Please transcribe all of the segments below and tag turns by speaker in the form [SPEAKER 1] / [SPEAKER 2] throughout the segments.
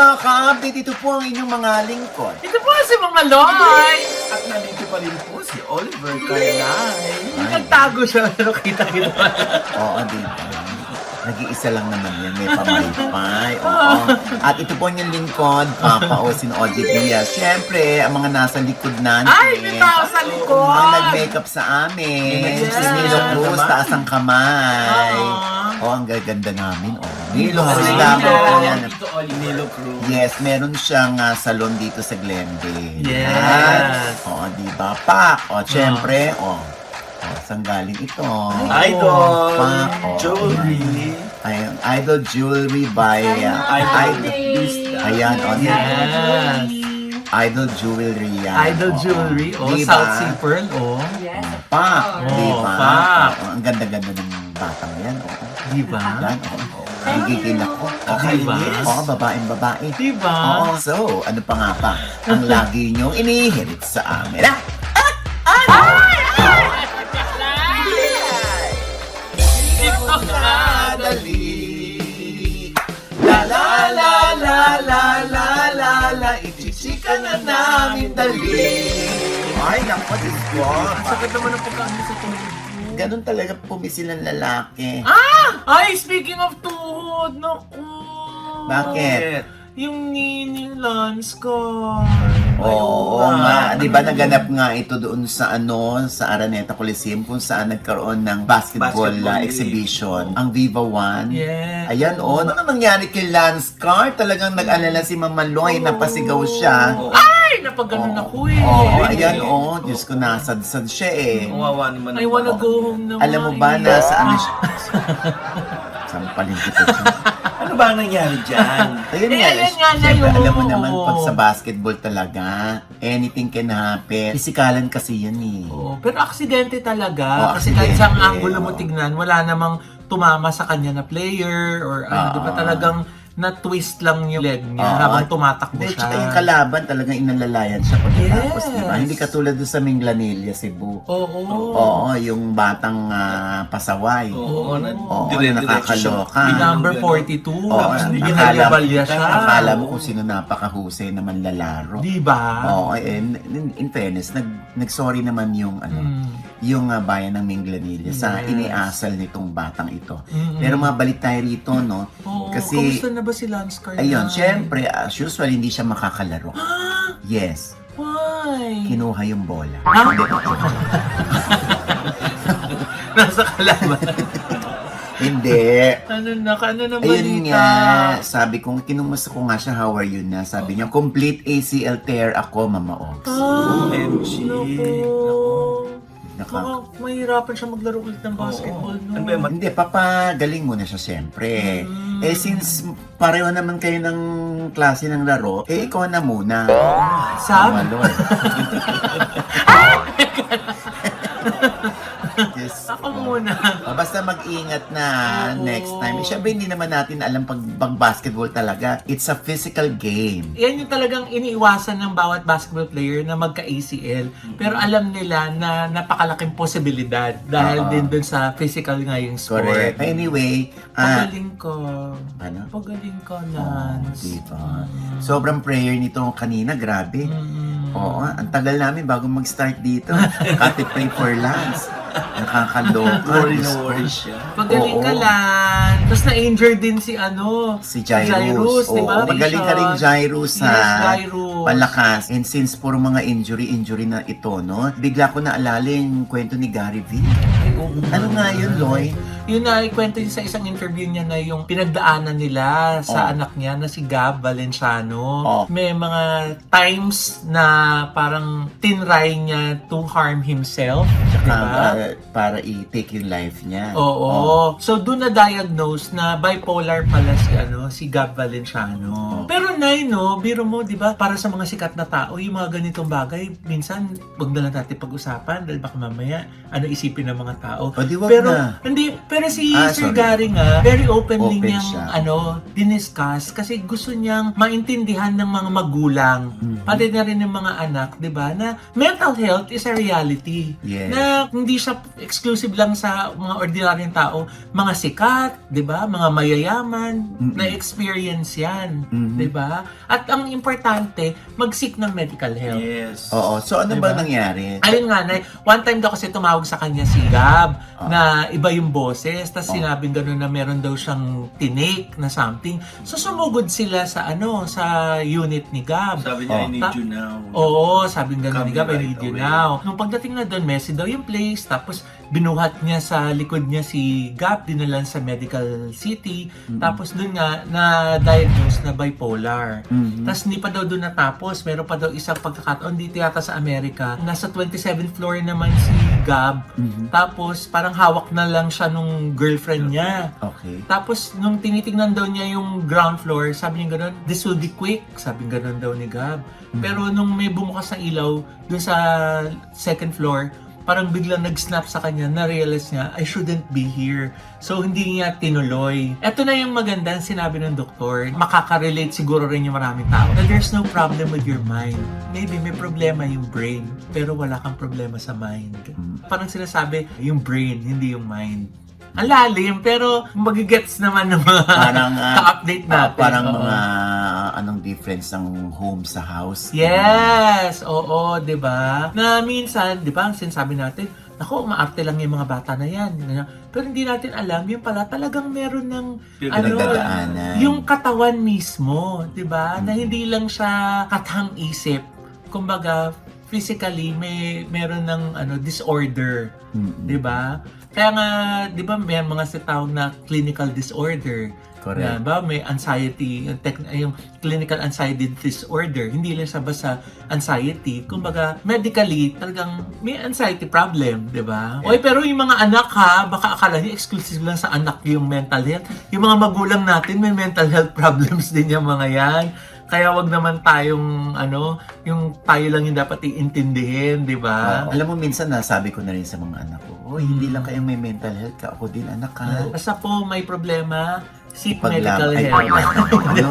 [SPEAKER 1] mga ka-update, ito po ang inyong mga lingkod.
[SPEAKER 2] Ito po si Mama Loy.
[SPEAKER 3] At nandito pa rin po si Oliver Carlay.
[SPEAKER 2] Nagtago siya pero kita-kita.
[SPEAKER 1] Oo, dito. Nag-iisa lang naman yan, may pamaypay. Oo. At ito po ang inyong lingkod, Papa Osin Oji Diaz. Siyempre, ang mga nasa likod natin.
[SPEAKER 2] Ay, may tao sa likod.
[SPEAKER 1] Mga nag-makeup sa amin.
[SPEAKER 2] Yes.
[SPEAKER 1] Si Nilo Cruz, taas ang kamay.
[SPEAKER 2] Oo.
[SPEAKER 1] Oh, ang gaganda namin. Oh. Nilo
[SPEAKER 3] Nilo
[SPEAKER 1] Cruz
[SPEAKER 3] Cruz.
[SPEAKER 1] lamang po yan.
[SPEAKER 3] Dito, Nilo Cruz.
[SPEAKER 1] Yes, meron siyang salon dito sa Glendale.
[SPEAKER 2] Yes.
[SPEAKER 1] Yan. Oo, diba? Pak. O, siyempre, saan galing ito?
[SPEAKER 3] Idol
[SPEAKER 1] Pak.
[SPEAKER 3] Jewelry.
[SPEAKER 1] Ayan, Idol Jewelry by Ayan,
[SPEAKER 2] Yes.
[SPEAKER 1] Idol Jewelry yan.
[SPEAKER 2] Idol
[SPEAKER 1] Oo.
[SPEAKER 2] Jewelry. Oh,
[SPEAKER 1] Diba?
[SPEAKER 2] South Sea Pearl. Oh.
[SPEAKER 4] Yes.
[SPEAKER 1] Pak.
[SPEAKER 2] Oh,
[SPEAKER 1] Diba?
[SPEAKER 2] pak.
[SPEAKER 1] Oo, ang ganda-ganda ng batang yan. Oo.
[SPEAKER 2] Diba?
[SPEAKER 1] Yan, oo. Gigigil ako. Okay.
[SPEAKER 2] Diba?
[SPEAKER 1] Oo, babaeng-babae.
[SPEAKER 2] Diba?
[SPEAKER 1] Oo, so, ano pa nga pa ang lagi niyong inihirit sa amin? Madali. La la la la la la la la, ichichika na namin dali. Ay, naku, Diyos ko.
[SPEAKER 2] Sakit naman ang pagkain sa tuhod.
[SPEAKER 1] Ganun talaga pumisil ang lalaki.
[SPEAKER 2] Ay, speaking of tuhod, naku.
[SPEAKER 1] Bakit?
[SPEAKER 2] Yung Lance ko.
[SPEAKER 1] Oo nga, 'di ba naganap nga ito doon sa sa Araneta Coliseum kung saan nagkaroon ng basketball
[SPEAKER 3] Basketball
[SPEAKER 1] exhibition, ang Viva One.
[SPEAKER 2] Yes.
[SPEAKER 1] Ayan, ano nangyari kay Lance Carr? Talagang nag-alala si Mama Loy, napasigaw siya.
[SPEAKER 2] Ay, napaganon ako eh.
[SPEAKER 1] Oo, ayan, Diyos ko, nasadsad siya eh.
[SPEAKER 3] Kawawa naman.
[SPEAKER 2] I wanna go home naman.
[SPEAKER 1] Alam mo ba, nasa ano siya? Sampalin kita siya.
[SPEAKER 3] Ano ba ang nangyari dyan?
[SPEAKER 1] Ayun
[SPEAKER 2] Eh,
[SPEAKER 1] nga,
[SPEAKER 2] ayan nga na
[SPEAKER 1] syempre,
[SPEAKER 2] yun.
[SPEAKER 1] alam mo naman, pag sa basketball talaga, anything can happen. Pisikalan kasi yan eh.
[SPEAKER 2] Oo, pero aksidente talaga.
[SPEAKER 1] Oo,
[SPEAKER 2] Kasi kahit
[SPEAKER 1] aksidente,
[SPEAKER 2] sa angulo mo
[SPEAKER 1] oo.
[SPEAKER 2] tignan, wala namang tumama sa kanya na player or ano, di ba talagang na-twist lang yung leg niya
[SPEAKER 1] Oo.
[SPEAKER 2] habang tumatakbo
[SPEAKER 1] Hindi,
[SPEAKER 2] siya.
[SPEAKER 1] tsaka yung kalaban talagang inalalayan siya pagkatapos,
[SPEAKER 2] Yes.
[SPEAKER 1] di ba? Hindi katulad doon sa Minglanilla, Cebu.
[SPEAKER 2] Oo.
[SPEAKER 1] Oo, yung batang pasaway.
[SPEAKER 3] Oo,
[SPEAKER 1] Oo,
[SPEAKER 3] dire-diretso
[SPEAKER 1] nakakaloka.
[SPEAKER 3] siya.
[SPEAKER 2] Yung number 42.
[SPEAKER 1] Oo,
[SPEAKER 2] Tapos
[SPEAKER 1] akala-
[SPEAKER 2] binalya-balya siya.
[SPEAKER 1] Akala mo kung sino napakahusay naman lalaro.
[SPEAKER 2] Di ba?
[SPEAKER 1] Oo, and in fairness, nag-sorry naman yung yung bayan ng Minglanilla sa
[SPEAKER 2] Yes.
[SPEAKER 1] iniasal nitong batang ito.
[SPEAKER 2] Mm-mm.
[SPEAKER 1] Pero mabalik tayo rito, no?
[SPEAKER 2] Oo,
[SPEAKER 1] Kasi,
[SPEAKER 2] kamusta na ba si Lance Carl?
[SPEAKER 1] ayun, syempre, as usual, hindi siya makakalaro. Yes,
[SPEAKER 2] Why?
[SPEAKER 1] kinuha yung bola.
[SPEAKER 2] Ha? Nasa kalaban.
[SPEAKER 1] Hindi.
[SPEAKER 2] ano na balita?
[SPEAKER 1] Ayun nga, sabi ko, kinumusta ko nga siya, how are you na? Sabi niya, complete ACL tear ako, Mama Ox.
[SPEAKER 3] OMG.
[SPEAKER 2] Mukhang mahirapan siya maglaro ulit ng basketball, no?
[SPEAKER 3] Ano ba yung
[SPEAKER 1] Hindi, papagaling muna siya siyempre. Eh, since pareho naman kayo ng klase ng laro, ikaw na muna.
[SPEAKER 2] Sam?
[SPEAKER 1] Maloy. Yes.
[SPEAKER 2] Ako muna.
[SPEAKER 1] Basta mag-ingat na
[SPEAKER 2] Oo.
[SPEAKER 1] next time. Siyempre, hindi naman natin alam pag basketball talaga. It's a physical game.
[SPEAKER 2] Yan yung talagang iniiwasan ng bawat basketball player na magka-ACL. Pero alam nila na napakalaking posibilidad dahil
[SPEAKER 1] Oo.
[SPEAKER 2] din dun sa physical nga yung sport.
[SPEAKER 1] Correct. Anyway,
[SPEAKER 2] Pagaling ko.
[SPEAKER 1] ano?
[SPEAKER 2] Pagaling ka,
[SPEAKER 1] Oh,
[SPEAKER 2] Lance.
[SPEAKER 1] diba? Sobrang prayer nito kanina, grabe. Oo, ang tagal namin bago mag-start dito. Kati pray for Lance. Nakakaloka.
[SPEAKER 3] worry
[SPEAKER 1] Diyos
[SPEAKER 3] na
[SPEAKER 1] ko.
[SPEAKER 3] worry siya?
[SPEAKER 2] Pagaling ka,
[SPEAKER 1] Oo.
[SPEAKER 2] Lance. Tapos na-injure din si
[SPEAKER 1] Si Jairus.
[SPEAKER 2] di ba?
[SPEAKER 1] Oo, magaling ka rin, Jairus, ha?
[SPEAKER 2] Yes, Jairus.
[SPEAKER 1] Palakas. And since puro mga injury na ito, no? Bigla ko naalala yung kwento ni Gary V. Ano nga yun, Loy?
[SPEAKER 2] Yun na, ikwento niya sa isang interview niya na yung pinagdaanan nila sa anak niya na si Gab Valenciano.
[SPEAKER 1] Oh.
[SPEAKER 2] May mga times na parang tinry niya to harm himself. Diba?
[SPEAKER 1] Para i-take yung life niya.
[SPEAKER 2] Oo. So doon na diagnose na bipolar pala si Gab Valenciano. Pero Nay, no, biro mo, 'di ba? Para sa mga sikat na tao, yung mga ganitong bagay, minsan wag na lang natin pag-usapan dahil baka mamaya ano isipin ng mga tao.
[SPEAKER 1] O, di wag
[SPEAKER 2] pero
[SPEAKER 1] na.
[SPEAKER 2] hindi, pero Pero si Sir
[SPEAKER 1] sorry.
[SPEAKER 2] Gary nga, very openly
[SPEAKER 1] Open
[SPEAKER 2] niyang
[SPEAKER 1] siya.
[SPEAKER 2] diniscuss kasi gusto niyang maintindihan ng mga magulang, pati na rin ng mga anak, 'di ba? Na mental health is a reality.
[SPEAKER 1] Yes.
[SPEAKER 2] Na hindi siya exclusive lang sa mga ordinaryong tao, mga sikat, 'di ba? Mga mayayaman na experience 'yan, 'di ba? At ang importante, mag-seek ng medical help.
[SPEAKER 3] Yes.
[SPEAKER 1] Oo. So ano ba
[SPEAKER 2] Diba?
[SPEAKER 1] nangyari?
[SPEAKER 2] Ayun nga, one time daw kasi tumawag sa kanya si Gab na iba yung boses, tapos sinabing gano'n na meron daw siyang tinake na something. So sumugod sila sa sa unit ni Gab.
[SPEAKER 3] Sabi niya, I need
[SPEAKER 2] Ta-
[SPEAKER 3] you now.
[SPEAKER 2] Oo, sabi gano'n ni
[SPEAKER 3] Come
[SPEAKER 2] Gab, I
[SPEAKER 3] right
[SPEAKER 2] need you
[SPEAKER 3] away.
[SPEAKER 2] now. Nung pagdating na doon, messy daw yung place, tapos binuhat niya sa likod niya si Gab, dinalan sa medical city, tapos doon nga, na-diagnose na bipolar. Tapos hindi pa daw doon natapos, meron pa daw isang pagkakataon dito yata sa Amerika, nasa 27th floor naman si Gab, tapos parang hawak na lang siya nung girlfriend niya.
[SPEAKER 1] Okay.
[SPEAKER 2] Tapos, nung tinitingnan daw niya yung ground floor, sabi niya gano'n, this will be quick. Sabi gano'n daw ni Gab. Pero nung may bumukas ng ilaw dun sa second floor, parang biglang nag-snap sa kanya, na-realize niya, I shouldn't be here. So, hindi niya tinuloy. Ito na yung maganda sinabi ng doktor. Makaka-relate siguro rin yung maraming tao. Na there's no problem with your mind. Maybe may problema yung brain, pero wala kang problema sa mind. Parang sinasabi, yung brain, hindi yung mind. Ang lalim, pero magigets naman ng mga
[SPEAKER 1] Parang
[SPEAKER 2] ka-update natin.
[SPEAKER 1] parang
[SPEAKER 2] Oo.
[SPEAKER 1] mga anong difference ng home sa house.
[SPEAKER 2] Yes! Oo, di ba? Na minsan, di ba, ang sinasabi natin, ako, maarte lang yung mga bata na yan. Pero hindi natin alam, yung pala talagang meron ng
[SPEAKER 1] Pinagdadaanan.
[SPEAKER 2] yung katawan mismo, di ba? Na hindi lang siya kathang isip. Kumbaga, physically, meron ng disorder. Di ba? Kaya nga, di ba, may mga tawag na clinical disorder.
[SPEAKER 1] Correct.
[SPEAKER 2] Ba? May anxiety, yung clinical anxiety disorder. Hindi lang siya basta anxiety. Kumbaga, medically, talagang may anxiety problem, di ba? Oy, pero yung mga anak ha, baka akala niyo exclusive lang sa anak yung mental health. Yung mga magulang natin, may mental health problems din yung mga yan. Kaya wag naman tayong yung tayo lang yung dapat iintindihin, di ba?
[SPEAKER 1] Alam mo, minsan nasabi ko na rin sa mga anak ko, hindi lang kayong may mental health ka, ako din anak ka.
[SPEAKER 2] Basta po may problema, seek
[SPEAKER 1] Paglam-
[SPEAKER 2] medical
[SPEAKER 1] Ay,
[SPEAKER 2] help.
[SPEAKER 1] ano?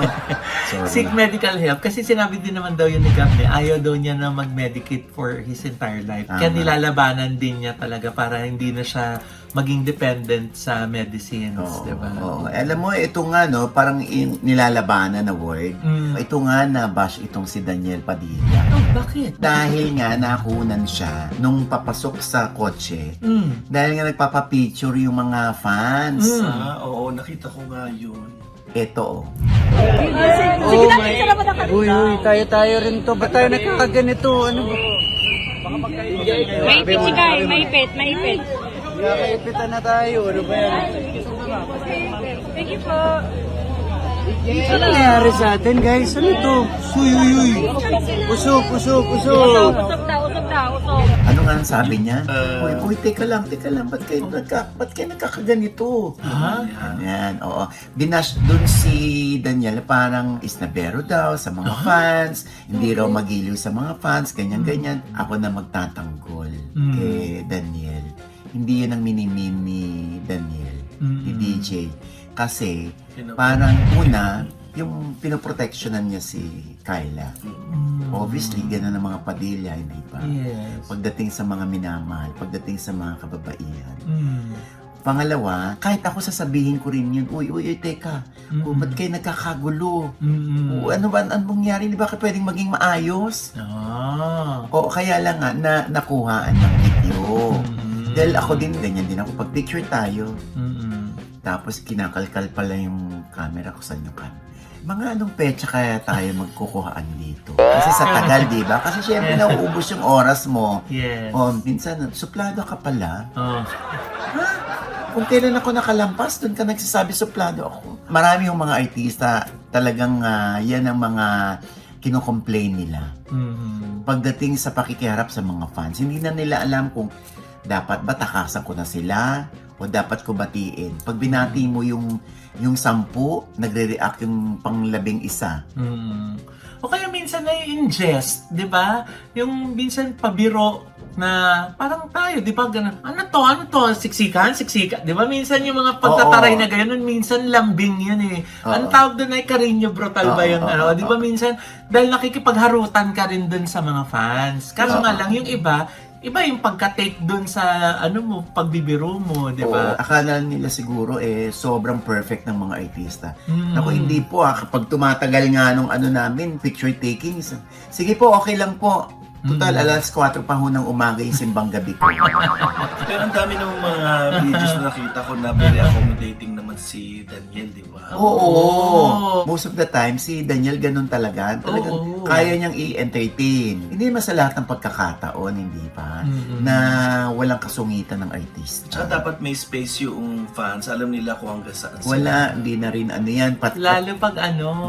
[SPEAKER 1] Sorry.
[SPEAKER 2] Seek medical help. Kasi sinabi din naman daw yun ni Gab, ayaw daw niya na mag-medicate for his entire life. Kaya
[SPEAKER 1] Tama.
[SPEAKER 2] nilalabanan din niya talaga para hindi na siya maging dependent sa medicines,
[SPEAKER 1] Oo,
[SPEAKER 2] di ba?
[SPEAKER 1] oo. Alam mo, ito nga, parang nilalabanan na word. Ito nga, na-bash itong si Daniel Padilla.
[SPEAKER 2] Oh, bakit?
[SPEAKER 1] Dahil nga, nakunan siya nung papasok sa kotse. Dahil nga nagpapapicture yung mga fans.
[SPEAKER 3] Oo, nakita ko nga yun.
[SPEAKER 1] Ito,
[SPEAKER 4] Sige na, picture naman ang kanila.
[SPEAKER 5] Uy, tayo rin to. Ba't tayo nagkakaganito? Ano ba?
[SPEAKER 4] Maipit si Kai, maipit.
[SPEAKER 5] Nakakaipitan na tayo. Ano ba yan?
[SPEAKER 4] Thank you po.
[SPEAKER 5] Ano nangyari sa atin, guys? Ano to? Uy. Usok.
[SPEAKER 4] Usog daw.
[SPEAKER 1] ano nga ang sabi niya? Uy, teka lang, ba't kayo nagkakaganito? Yan, oo. Binash dun si Daniel, parang isnabero daw sa mga fans, hindi raw magiliw sa mga fans, ganyan. Ako na magtatanggol kay Daniel. Hindi yun ang minimin ni Daniel, ni DJ. Kasi, parang una, yung pinoprotectionan niya si Kyla. Obviously, gano'n ang mga Padilla, hindi pa?
[SPEAKER 2] Yes.
[SPEAKER 1] Pagdating sa mga minamahal, pagdating sa mga kababaihan. Pangalawa, kahit ako sasabihin ko rin yun, uy, teka, ba't kayo nagkakagulo? Ano ba, anong mangyari? Di ba ka pwedeng maging maayos? O kaya lang nga, nakuhaan ng video. Dahil ako din, ganyan din ako. Pag picture tayo, tapos kinakalkal pala yung camera ko, saan yung camera? Mga anong petsa kaya tayo magkukuhaan dito? Kasi sa tagal, di ba? Kasi syempre nauubos yung oras mo.
[SPEAKER 2] Yes.
[SPEAKER 1] O, minsan, suplado ka pala.
[SPEAKER 2] Oh.
[SPEAKER 1] Kung kailan ako nakalampas, doon ka nagsasabi suplado ako. Marami yung mga artista, talagang yan ang mga kino-complain nila. Pagdating sa pakikiharap sa mga fans, hindi na nila alam kung dapat ba takasan ko na sila o dapat ko batiin. Pag binati mo yung 10, nagre-react yung pang-11.
[SPEAKER 2] O kaya minsan na ingest, di ba? Yung minsan pabiro na parang tayo, di ba, ganun, ano to, siksikan, di ba, minsan yung mga pagtataray
[SPEAKER 1] Oo.
[SPEAKER 2] na ganun, minsan lambing yun eh.
[SPEAKER 1] Oo.
[SPEAKER 2] Anong tawag doon ay Carino Brutal ba yung
[SPEAKER 1] Oo.
[SPEAKER 2] di ba, minsan, dahil nakikipagharutan ka rin doon sa mga fans. Kaso nga lang, yung iba yung pagka-take doon sa, pagbibiro mo, di ba?
[SPEAKER 1] Oo, akala nila siguro sobrang perfect ng mga artista.
[SPEAKER 2] Mm.
[SPEAKER 1] Ako hindi po kapag tumatagal nga nung namin, picture taking, sige po, okay lang po. Total, alas 4 pa ho ng umaga yung simbang gabi ko.
[SPEAKER 3] Pero ang dami ng mga videos na nakita ko na very accommodating naman si Daniel, di ba?
[SPEAKER 1] Oo. Most of the time, si Daniel ganun talaga. Talagang
[SPEAKER 2] Oo.
[SPEAKER 1] kaya niyang i-entertain. Hindi naman sa lahat ng pagkakataon, hindi pa, na walang kasungitan ng artista.
[SPEAKER 3] Tsaka dapat may space yung fans. Alam nila kung hanggang saan sila.
[SPEAKER 1] Wala, hindi na rin yan.
[SPEAKER 2] Lalo pag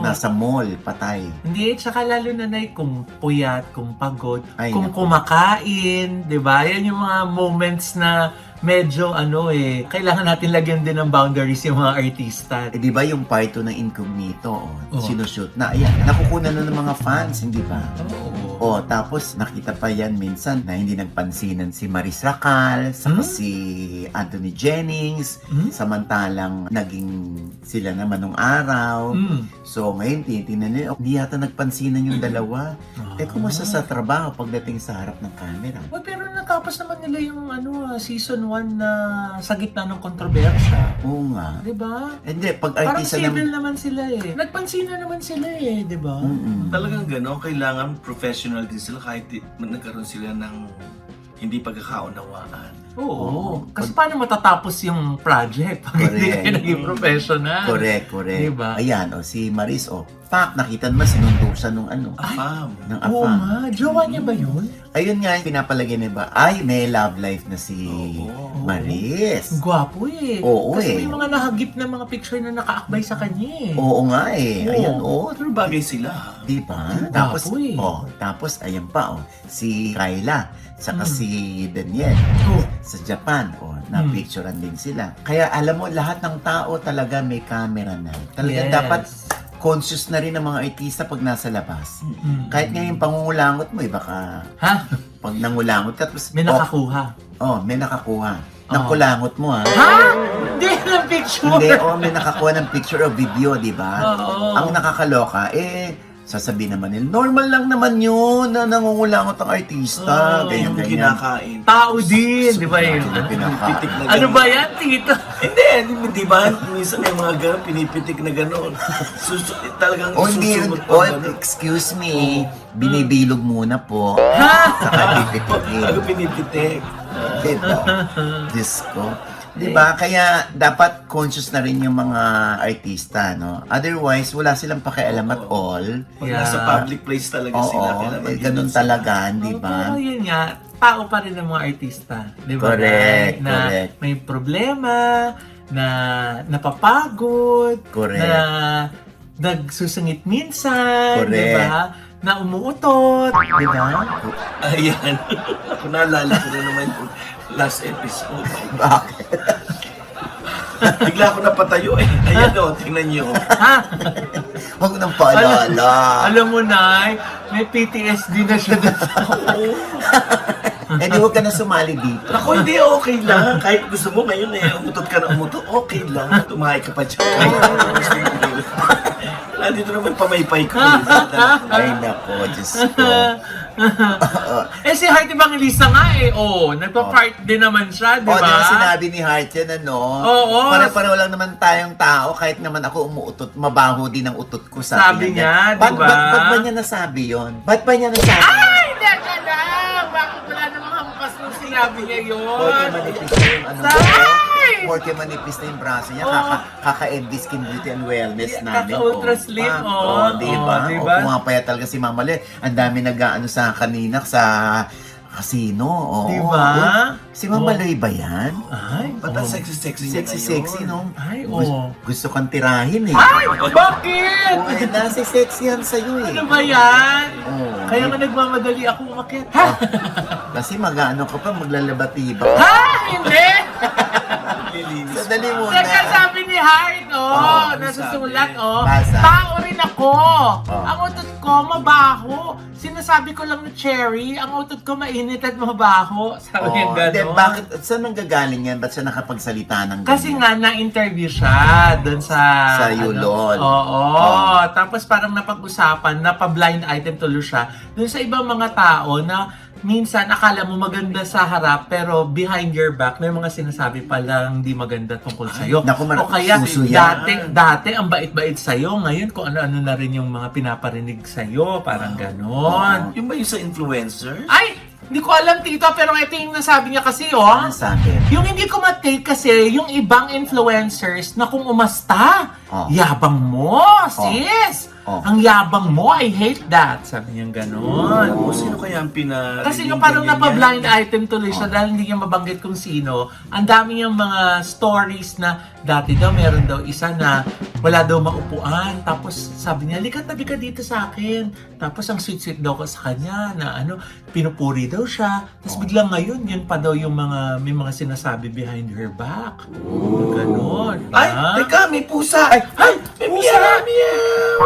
[SPEAKER 1] nasa mall, patay.
[SPEAKER 2] Hindi, tsaka lalo na kung puyat, kung pagod,
[SPEAKER 1] Ay,
[SPEAKER 2] kung
[SPEAKER 1] naku.
[SPEAKER 2] kumakain, 'di ba? Yan yung mga moments na medyo kailangan natin lagyan din ng boundaries yung mga artista.
[SPEAKER 1] Di ba yung part 2 ng Incognito,
[SPEAKER 2] Oo.
[SPEAKER 1] sinushoot na, ayan, nakukunan na ng mga fans, hindi ba?
[SPEAKER 2] Oo.
[SPEAKER 1] Tapos nakita pa yan minsan na hindi nagpansinan si Maris Racal, saka si Anthony Jennings, samantalang naging sila naman nung araw. So ngayon, tinitingnan nila, hindi yata nagpansinan yung dalawa. Kumusta sa trabaho pagdating sa harap ng camera?
[SPEAKER 2] Well, pero natapos naman nila yung season 1 na sa gitna ng kontrobersya.
[SPEAKER 1] Oo nga.
[SPEAKER 2] 'Di ba?
[SPEAKER 1] Hindi, pag
[SPEAKER 2] Parang
[SPEAKER 1] artista
[SPEAKER 2] civil
[SPEAKER 1] ng...
[SPEAKER 2] naman sila eh. Nagpansinan naman sila eh, 'di ba?
[SPEAKER 3] Talagang gano'n, kailangan professional din sila kahit nagkaroon sila ng hindi pagkakaunawaan.
[SPEAKER 2] Oo. Kasi paano matatapos yung project pag hindi
[SPEAKER 1] Correct.
[SPEAKER 2] kayo naging professional?
[SPEAKER 1] Correct.
[SPEAKER 2] Diba?
[SPEAKER 1] Ayan, si Maris, pak, nakita naman sinundusan nung
[SPEAKER 3] Afam.
[SPEAKER 1] ng
[SPEAKER 2] Oo
[SPEAKER 1] afam.
[SPEAKER 2] nga. Jowa niya ba yun?
[SPEAKER 1] Ayun nga, yung pinapalagay niya ba, ay, may love life na si Maris.
[SPEAKER 2] Gwapo eh.
[SPEAKER 1] Oo
[SPEAKER 2] Kasi
[SPEAKER 1] eh.
[SPEAKER 2] may mga nahagip na mga picture na nakaakbay sa kanya eh.
[SPEAKER 1] Oo nga eh.
[SPEAKER 2] Oo.
[SPEAKER 1] Ayan,
[SPEAKER 3] Pero bagay sila.
[SPEAKER 1] Di ba?
[SPEAKER 2] Ang
[SPEAKER 1] Tapos,
[SPEAKER 2] gwapo eh.
[SPEAKER 1] tapos, ayan pa, si Kyla, saka si Daniel,
[SPEAKER 2] Oh.
[SPEAKER 1] sa Japan, na-picturean din sila. Kaya alam mo, lahat ng tao talaga may camera na. Talaga
[SPEAKER 2] Yes.
[SPEAKER 1] dapat conscious na rin ng mga artista pag nasa labas. Kahit nga yung pangungulangot mo, baka
[SPEAKER 2] Ha?
[SPEAKER 1] pag nangulangot ka, tapos,
[SPEAKER 2] May nakakuha.
[SPEAKER 1] may nakakuha. Ng kulangot mo, ha?
[SPEAKER 2] Ha? Hindi ng picture.
[SPEAKER 1] Hindi, may nakakuha ng picture o video, di ba?
[SPEAKER 2] Oo.
[SPEAKER 1] Ang nakakaloka, sasabihin naman nila, normal lang naman yun na nangungulangot ang artista.
[SPEAKER 2] Oo.
[SPEAKER 3] Yung
[SPEAKER 1] Ganyan.
[SPEAKER 3] kinakain.
[SPEAKER 2] Tao din, di ba yun?
[SPEAKER 3] Pinipitik na
[SPEAKER 2] Ano
[SPEAKER 3] gano'n.
[SPEAKER 2] ba yan, tito?
[SPEAKER 3] Hindi, di ba? Minsan may mga gano'n, pinipitik na gano'n. Talagang
[SPEAKER 1] Hindi,
[SPEAKER 3] susunod pa gano'n.
[SPEAKER 1] excuse me, binibilog muna po.
[SPEAKER 2] Ha?
[SPEAKER 1] Saka pipitikin.
[SPEAKER 3] Ako pinipitik.
[SPEAKER 1] Dito. Diyos ko. Diba? Kaya dapat conscious na rin yung mga artista, no? Otherwise, wala silang pakialam at all.
[SPEAKER 3] Pag
[SPEAKER 2] Yeah.
[SPEAKER 3] nasa public place talaga sila.
[SPEAKER 1] Oo,
[SPEAKER 3] kailangan
[SPEAKER 1] ganun
[SPEAKER 3] din sila.
[SPEAKER 1] talaga, di ba?
[SPEAKER 2] Pero yun nga, tao pa rin ang mga artista. Di ba?
[SPEAKER 1] Correct,
[SPEAKER 2] Na
[SPEAKER 1] correct.
[SPEAKER 2] may problema, na napapagod,
[SPEAKER 1] Correct.
[SPEAKER 2] na nagsusungit minsan,
[SPEAKER 1] Correct.
[SPEAKER 2] di ba? Na umuutot, di ba?
[SPEAKER 3] Ayan. Kung naalala ko na naman yung last episode.
[SPEAKER 1] Bakit?
[SPEAKER 3] Bigla ako napatayo eh. Ayan o, tingnan niyo.
[SPEAKER 2] Ha?
[SPEAKER 1] Huwag nang paalala.
[SPEAKER 2] Alam mo na, may PTSD na siya doon.
[SPEAKER 1] Di huwag ka na sumali dito.
[SPEAKER 3] Ako hindi, okay lang. Kahit gusto mo ngayon umutot ka na umutot, okay lang. Tumahay ka pa dyan. Nandito naman pamaypay ko.
[SPEAKER 1] Ay, nako, Diyos ko.
[SPEAKER 2] Si Heart Evangelista nga nagpa-part din naman siya, di
[SPEAKER 1] O,
[SPEAKER 2] ba?
[SPEAKER 1] di ba sinabi ni Heart yan, ano?
[SPEAKER 2] Oo.
[SPEAKER 1] Pare-pareho lang naman tayong tao, kahit naman ako umuutot, mabaho din ang utot ko.
[SPEAKER 2] Sabi niya, di
[SPEAKER 1] Ba't
[SPEAKER 2] ba?
[SPEAKER 1] ba niya nasabi yun? Ba't ba niya nasabi?
[SPEAKER 2] Ay, teka lang! Bakit wala namang hampas nung sinabi niya
[SPEAKER 1] Porque
[SPEAKER 2] yun?
[SPEAKER 1] manipis na yung ano mo.
[SPEAKER 2] Ay!
[SPEAKER 1] Porque manipis na yung braso niya.
[SPEAKER 2] Oo.
[SPEAKER 1] Kaka-MD Skin Beauty and Wellness
[SPEAKER 2] Yeah,
[SPEAKER 1] namin.
[SPEAKER 2] kaka-ultra slim,
[SPEAKER 1] Di ba?
[SPEAKER 2] Oo, diba?
[SPEAKER 1] Pumapaya talaga si Mama Le. Ang dami nag-ano sa kanina sa casino. Oo.
[SPEAKER 2] Di ba?
[SPEAKER 1] Si Mama
[SPEAKER 2] Oo.
[SPEAKER 1] Le ba yan?
[SPEAKER 2] Ay,
[SPEAKER 3] Ba't ang sexy-sexy niya
[SPEAKER 1] Sexy, no?
[SPEAKER 2] Ay,
[SPEAKER 1] Gusto kang tirahin eh.
[SPEAKER 2] Ay, bakit?
[SPEAKER 1] Oo, nasa sexy yan sa'yo eh.
[SPEAKER 2] Ano ba yan?
[SPEAKER 1] Oo.
[SPEAKER 2] Kaya nga nagmamadali ako umakyat. Ha?
[SPEAKER 1] Kasi mag-ano ka pa, maglalabatiba.
[SPEAKER 2] Ha? Hindi!
[SPEAKER 3] Malinis.
[SPEAKER 1] Sandali muna.
[SPEAKER 2] Teka, sabi ni Heart,
[SPEAKER 3] ano
[SPEAKER 2] nasusulat,
[SPEAKER 3] sabi?
[SPEAKER 1] Basa.
[SPEAKER 2] tao rin ako.
[SPEAKER 1] Oh.
[SPEAKER 2] Ang utot ko, mabaho. Sinasabi ko lang na Cherry, ang utot ko mainit at mabaho. Sabi niya
[SPEAKER 1] Hindi,
[SPEAKER 2] gano'n.
[SPEAKER 1] bakit, saan nanggagaling yan? Ba't siya nakapagsalita ng
[SPEAKER 2] Kasi
[SPEAKER 1] ganyan?
[SPEAKER 2] nga, na-interview siya doon sa...
[SPEAKER 1] Sa Yulon.
[SPEAKER 2] Oo.
[SPEAKER 1] Oh.
[SPEAKER 2] Tapos parang napag-usapan, napa-blind item tuloy siya doon sa ibang mga tao na minsan akala mo maganda sa harap pero behind your back may mga sinasabi palang hindi maganda tungkol sa'yo.
[SPEAKER 1] naku,
[SPEAKER 2] O kaya
[SPEAKER 1] suso yan.
[SPEAKER 2] dati ang bait-bait sa'yo, ngayon kung ano-ano na rin yung mga pinaparinig sa'yo, parang ganon.
[SPEAKER 3] Yung ba yung sa influencer?
[SPEAKER 2] Ay! Hindi ko alam, Tito, pero ito yung nasabi niya kasi,
[SPEAKER 1] Ano sabi?
[SPEAKER 2] yung hindi ko matake kasi, yung ibang influencers na kung umasta,
[SPEAKER 1] Oh.
[SPEAKER 2] yabang mo, sis!
[SPEAKER 1] Oh.
[SPEAKER 2] Ang yabang mo, I hate that. Sabi niya gano'n.
[SPEAKER 3] Oo, sino kaya ang pina...
[SPEAKER 2] Kasi yung parang napa-blind item tuloy siya dahil hindi niya mabanggit kung sino. Ang dami niyang mga stories na dati daw meron daw isa na wala daw maupuan. Tapos sabi niya, likat tabi ka dito sa akin. Tapos ang sweet-sweet daw ko sa kanya na pinupuri daw siya. Tapos biglang ngayon, yun pa daw yung may mga sinasabi behind her back. Ganon.
[SPEAKER 3] Ay, teka, may pusa! Ay, may meow!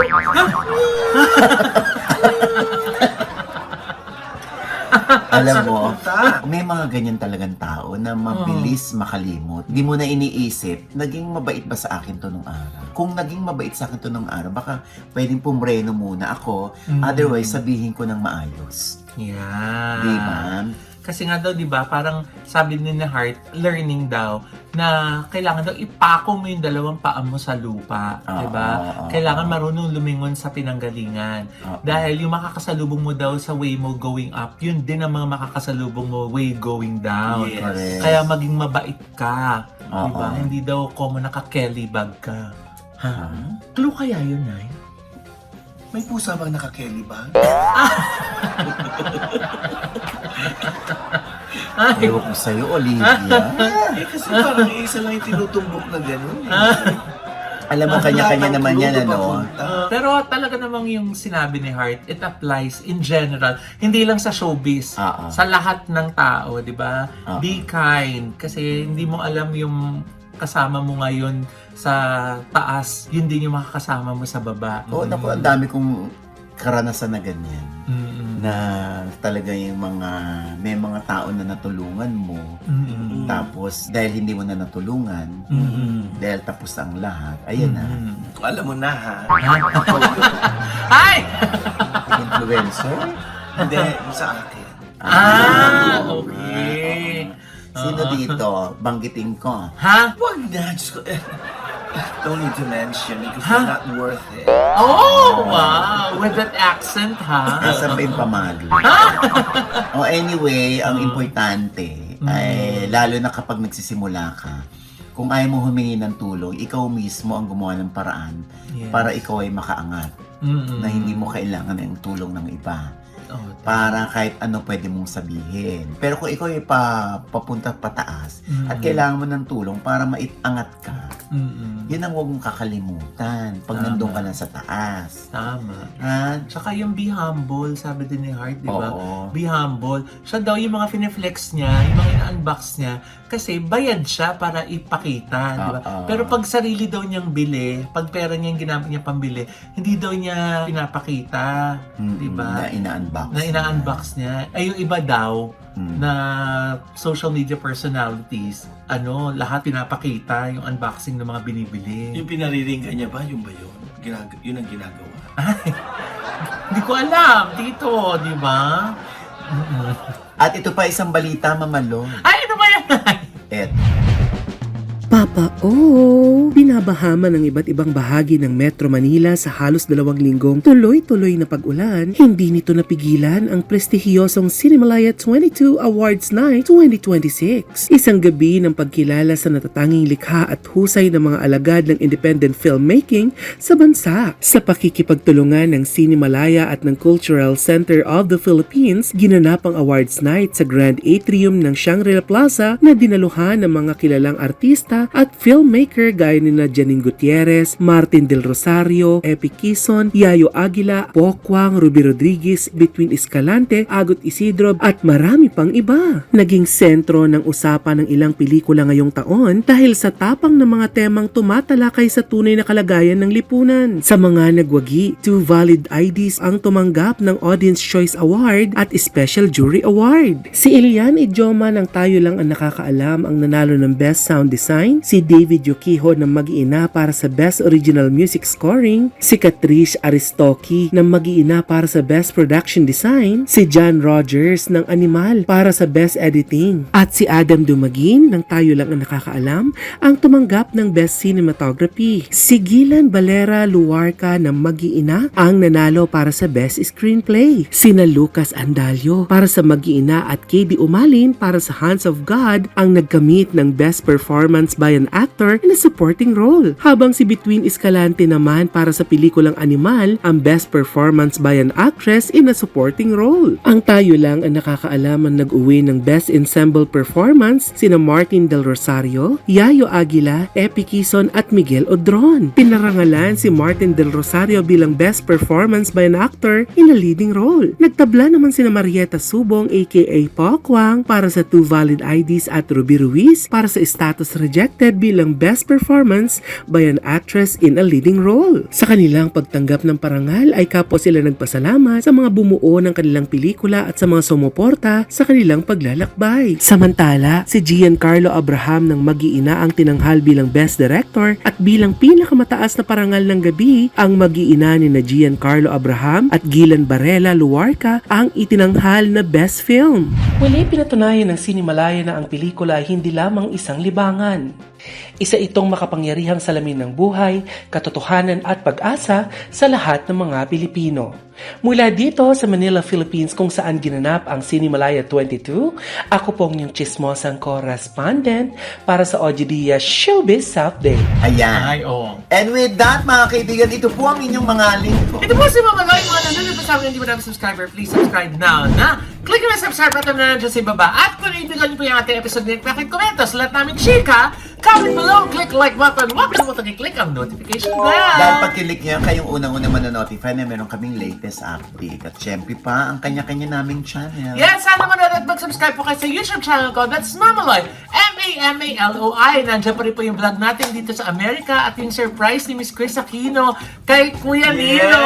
[SPEAKER 1] Alam mo,
[SPEAKER 3] Punta.
[SPEAKER 1] may mga ganyan talagang tao na mabilis makalimot. Hindi mo na iniisip, naging mabait ba sa akin to nung araw? Kung naging mabait sa akin to nung araw, baka pwedeng pumreno muna ako. Otherwise, sabihin ko ng maayos.
[SPEAKER 2] Yeah.
[SPEAKER 1] Di ba?
[SPEAKER 2] Kasi nga daw, di ba, parang sabi ni Heart, learning daw, na kailangan daw ipako mo yung dalawang paa mo sa lupa. Di ba? Kailangan marunong lumingon sa pinanggalingan. Dahil yung makakasalubong mo daw sa way mo going up, yun din ang mga makakasalubong mo way going down.
[SPEAKER 3] Yes.
[SPEAKER 1] Correct.
[SPEAKER 2] Kaya maging mabait ka. Di ba?
[SPEAKER 1] Oo.
[SPEAKER 2] Hindi daw common naka-kelly bag ka. Ha? Clue kaya yun, Nay?
[SPEAKER 3] May pusa bang naka-kelly bag?
[SPEAKER 1] Ewan ko sa'yo, Olivia.
[SPEAKER 3] Kasi parang isa lang yung tinutumbok na gano'n.
[SPEAKER 1] Alam mo, kanya-kanya naman yan, ano?
[SPEAKER 2] Pero talaga namang yung sinabi ni Heart, it applies in general. Hindi lang sa showbiz. Sa lahat ng tao, di ba? Be kind. Kasi hindi mo alam yung kasama mo ngayon sa taas, yun din yung makakasama mo sa baba.
[SPEAKER 1] Oo, naku, ang dami kong karanasan na ganyan.
[SPEAKER 2] Mm-mm.
[SPEAKER 1] Na talaga yung may mga tao na natulungan mo.
[SPEAKER 2] Mm-mm.
[SPEAKER 1] Tapos, dahil hindi mo na natulungan,
[SPEAKER 2] Mm-mm.
[SPEAKER 1] dahil tapos ang lahat, ayan na.
[SPEAKER 2] Mm-mm.
[SPEAKER 3] Alam mo na ha.
[SPEAKER 2] Ay!
[SPEAKER 1] Influencer?
[SPEAKER 3] Hindi, yung sa akin.
[SPEAKER 2] Okay.
[SPEAKER 1] Sino dito? Banggitin ko.
[SPEAKER 2] Ha?
[SPEAKER 3] Wag na, Diyos ko. Don't need to mention because you're not worth it.
[SPEAKER 2] Oh, wow. With that accent, ha?
[SPEAKER 1] Nasaan ba yung pamalo? Anyway, ang importante ay lalo na kapag nagsisimula ka, kung ayaw mo humingi ng tulong, ikaw mismo ang gumawa ng paraan
[SPEAKER 2] Yes.
[SPEAKER 1] para ikaw ay makaangat
[SPEAKER 2] Mm-mm.
[SPEAKER 1] na hindi mo kailangan ng tulong ng iba.
[SPEAKER 2] Oh,
[SPEAKER 1] Para kahit ano pwede mong sabihin. Pero kung ikaw ay papunta pataas at
[SPEAKER 2] Mm.
[SPEAKER 1] kailangan mo ng tulong para maiangat ka,
[SPEAKER 2] Mm-mm.
[SPEAKER 1] yun ang huwag mong kakalimutan pag
[SPEAKER 2] Tama.
[SPEAKER 1] nandun ka na sa taas.
[SPEAKER 2] Tama.
[SPEAKER 1] Ha?
[SPEAKER 2] Tsaka yung be humble, sabi din ni Heart, di ba?
[SPEAKER 1] Oo.
[SPEAKER 2] Be humble. Siya daw yung mga fine-flex niya, yung mga ina-unbox niya, kasi bayad siya para ipakita, di ba?
[SPEAKER 1] Oo.
[SPEAKER 2] Pero pag sarili daw niyang bili, pag pera niya yung ginamit niya pambili, hindi daw niya pinapakita, di ba?
[SPEAKER 1] Na ina-unbox.
[SPEAKER 2] Na ina-unbox niya. Ay, yung iba daw,
[SPEAKER 1] Mm.
[SPEAKER 2] na social media personalities, lahat pinapakita yung unboxing ng mga binibili.
[SPEAKER 3] Yung pinariringgan niya ba? Yung ba yun? Yun ang ginagawa.
[SPEAKER 2] Hindi ko alam, dito, di ba?
[SPEAKER 1] At ito pa isang balita, Mamalo.
[SPEAKER 2] Ay, ano ba yan?
[SPEAKER 6] Papa O! Binabahaman ng iba't ibang bahagi ng Metro Manila sa halos 2 linggong tuloy-tuloy na pag-ulan, hindi nito napigilan ang prestihiyosong Cinemalaya 22 Awards Night 2026. Isang gabi ng pagkilala sa natatanging likha at husay ng mga alagad ng independent filmmaking sa bansa. Sa pakikipagtulungan ng Cinemalaya at ng Cultural Center of the Philippines, ginanap ang Awards Night sa Grand Atrium ng Shangri-La Plaza na dinaluhan ng mga kilalang artista artista at filmmaker gaya ni Janine Gutierrez, Martin Del Rosario, Epi Quizon, Yayo Aguila, Pokwang, Ruby Rodriguez, Between Escalante, Agot Isidro at marami pang iba. Naging sentro ng usapan ng ilang pelikula ngayong taon dahil sa tapang ng mga temang tumatalakay sa tunay na kalagayan ng lipunan. Sa mga nagwagi, 2 valid IDs ang tumanggap ng Audience Choice Award at Special Jury Award. Si Elian Idioma ng Tayo Lang ang Nakakaalam ang nanalo ng Best Sound Design, si David Yukiho ng Mag-iina para sa Best Original Music Scoring, si Catrice Aristoki ng Mag-iina para sa Best Production Design, si John Rogers ng Animal para sa Best Editing, at si Adam Dumagin ng Tayo Lang ang Nakakaalam ang tumanggap ng Best Cinematography. Si Gilan Valera Luarca ng Mag-iina ang nanalo para sa Best Screenplay. Sina Lucas Andalio para sa Mag-iina at KD Umalin para sa Hands of God ang nagkamit ng Best Performance by an Actor in a Supporting Role. Habang si Between Escalante naman para sa pelikulang Animal ang Best Performance by an Actress in a Supporting Role. Ang Tayo Lang ang Nakakaalam ang nag-uwi ng Best Ensemble Performance sina Martin Del Rosario, Yayo Aguila, Epi Quizon at Miguel Odron. Pinarangalan si Martin Del Rosario bilang Best Performance by an Actor in a Leading Role. Nagtabla naman sina Marieta Subong aka Pokwang para sa 2 valid IDs at Ruby Ruiz para sa Status Rejected bilang Best Performance by an Actress in a Leading Role. Sa kanilang pagtanggap ng parangal ay kapwa sila nagpasalamat sa mga bumuo ng kanilang pelikula at sa mga sumuporta sa kanilang paglalakbay. Samantala, si Giancarlo Abraham ng Mag-iina ang tinanghal bilang Best Director at bilang pinakamataas na parangal ng gabi, ang Mag-iina ni Giancarlo Abraham at Gilan Barela Luarca ang itinanghal na Best Film. Muli pinatunayan ng Cinemalaya na ang pelikula ay hindi lamang isang libangan. Isa itong makapangyarihang salamin ng buhay, katotohanan at pag-asa sa lahat ng mga Pilipino. Mula dito sa Manila, Philippines kung saan ginanap ang Cinemalaya 22, ako pong yung chismosang correspondent para sa Ojidia Showbiz South Day.
[SPEAKER 1] Ayan.
[SPEAKER 2] Ay, oo.
[SPEAKER 1] And with that, mga kaibigan, ito po ang inyong mga lingko.
[SPEAKER 2] Ito po si Mama Loy, mga nanonood pa sa akin, hindi mo namin subscriber, please subscribe now na click na subscribe button na nandiyan sa ibaba. At kung naibigan niyo po yung ating episode ngayon, pakit-komento sa lahat namin chika, comment below, click like button, huwag kalimutan i-click ang notification bell.
[SPEAKER 1] Dahil pag kilik niya, kayong unang-una manonotify na meron kaming latest update. At syempre pa, ang kanya-kanya naming channel.
[SPEAKER 2] Yes, sana manood at mag-subscribe po kayo sa YouTube channel ko. That's Mamaloy. M-A-M-A-L-O-I. Nandiyan pa rin po yung vlog natin dito sa Amerika at yung surprise ni Miss Chris Aquino kay Kuya Nilo.